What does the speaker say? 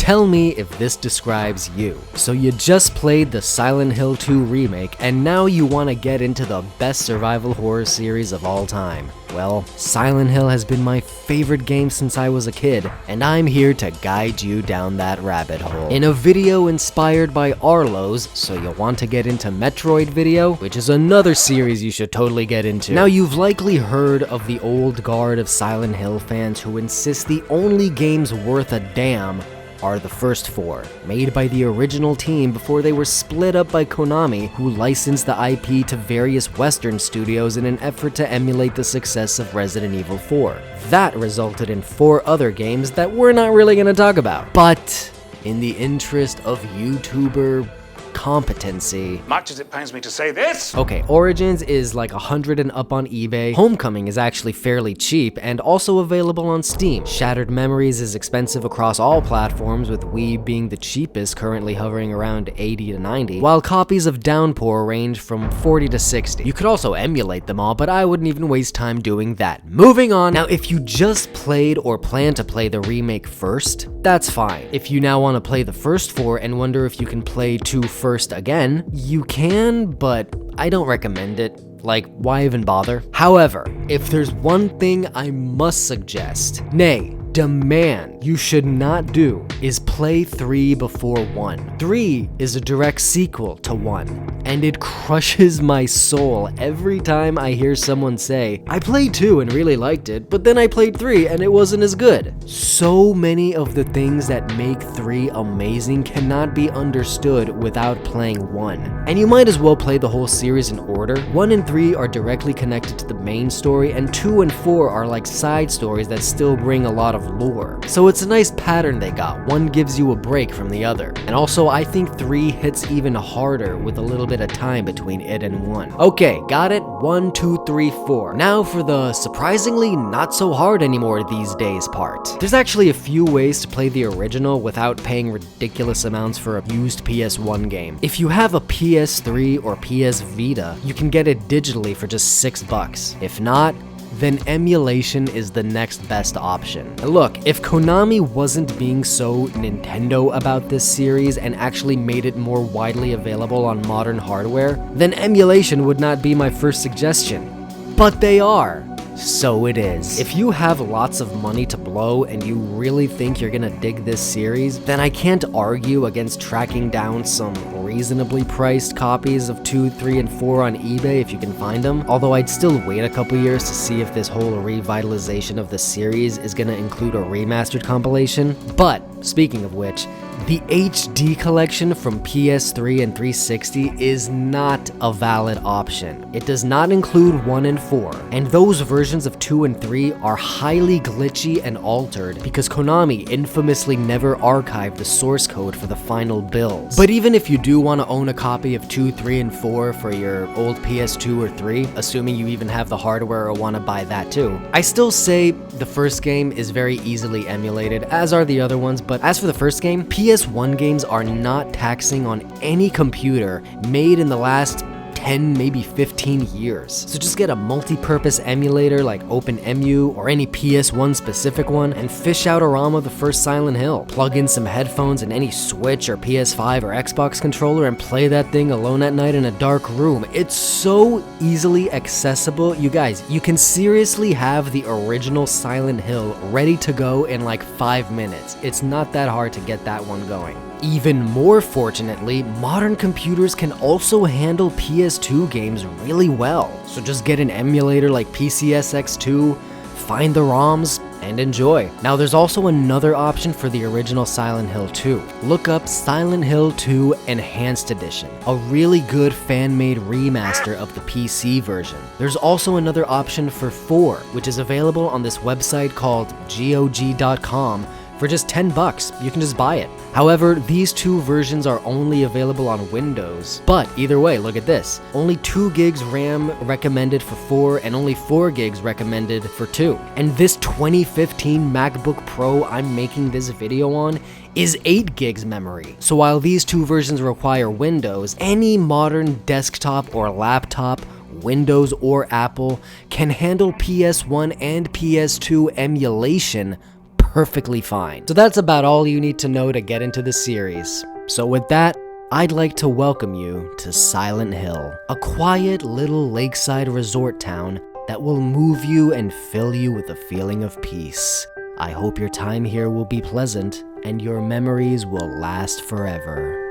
Tell me if this describes you. So you just played the Silent Hill 2 remake, and now you want to get into the best survival horror series of all time. Well, Silent Hill has been my favorite game since I was a kid, and I'm here to guide you down that rabbit hole. In a video inspired by Arlo's, so you'll want to get into Metroid video, which is another series you should totally get into. Now, you've likely heard of the old guard of Silent Hill fans who insist the only games worth a damn are the first 4, made by the original team before they were split up by Konami, who licensed the IP to various Western studios in an effort to emulate the success of Resident Evil 4. That resulted in 4 other games that we're not really gonna talk about. But in the interest of YouTuber competency. Much as it pains me to say this. Okay, Origins is like 100 and up on eBay. Homecoming is actually fairly cheap and also available on Steam. Shattered Memories is expensive across all platforms, with Wii being the cheapest, currently hovering around 80 to 90, while copies of Downpour range from 40 to 60. You could also emulate them all, but I wouldn't even waste time doing that. Moving on. Now, if you just played or plan to play the remake first, that's fine. If you now want to play the first 4 and wonder if you can play 2 first again, you can, but I don't recommend it. Like, why even bother? However, if there's one thing I must suggest, nay, demand you should not do, is play 3 before 1. 3 is a direct sequel to 1, and it crushes my soul every time I hear someone say, I played 2 and really liked it, but then I played 3 and it wasn't as good. So many of the things that make 3 amazing cannot be understood without playing 1. And you might as well play the whole series in order. 1 and 3 are directly connected to the main story, and 2 and 4 are like side stories that still bring a lot of lore. So it's a nice pattern they got. One gives you a break from the other. And also, I think 3 hits even harder with a little bit of time between it and 1. Okay, got it? 1, 2, 3, 4. Now for the surprisingly not so hard anymore these days part. There's actually a few ways to play the original without paying ridiculous amounts for a used PS1 game. If you have a PS3 or PS Vita, you can get it digitally for just $6. If not, then emulation is the next best option. Look, if Konami wasn't being so Nintendo about this series and actually made it more widely available on modern hardware, then emulation would not be my first suggestion. But they are. So it is. If you have lots of money to blow and you really think you're gonna dig this series, then I can't argue against tracking down some reasonably priced copies of 2, 3, and 4 on eBay if you can find them, although I'd still wait a couple years to see if this whole revitalization of the series is gonna include a remastered compilation. But, speaking of which, the HD collection from PS3 and 360 is not a valid option. It does not include 1 and 4, and those versions of 2 and 3 are highly glitchy and altered because Konami infamously never archived the source code for the final builds. But even if you do want to own a copy of 2, 3, and 4 for your old PS2 or 3, assuming you even have the hardware or want to buy that too, I still say the first game is very easily emulated, as are the other ones, but as for the first game, PS1 games are not taxing on any computer made in the last 10, maybe 15 years. So just get a multi-purpose emulator like OpenEMU or any PS1 specific one and fish out a ROM of the first Silent Hill. Plug in some headphones and any Switch or PS5 or Xbox controller and play that thing alone at night in a dark room. It's so easily accessible. You guys, you can seriously have the original Silent Hill ready to go in like 5 minutes. It's not that hard to get that one going. Even more fortunately, modern computers can also handle PS2 games really well. So just get an emulator like PCSX2, find the ROMs, and enjoy. Now there's also another option for the original Silent Hill 2. Look up Silent Hill 2 Enhanced Edition, a really good fan-made remaster of the PC version. There's also another option for 4, which is available on this website called GOG.com. For just $10, you can just buy it. However, these 2 versions are only available on Windows. But either way, look at this. Only 2 gigs RAM recommended for 4 and only 4 gigs recommended for 2. And this 2015 MacBook Pro I'm making this video on is 8 gigs memory. So while these 2 versions require Windows, any modern desktop or laptop, Windows or Apple, can handle PS1 and PS2 emulation perfectly fine. So that's about all you need to know to get into the series. So with that, I'd like to welcome you to Silent Hill, a quiet little lakeside resort town that will move you and fill you with a feeling of peace. I hope your time here will be pleasant and your memories will last forever.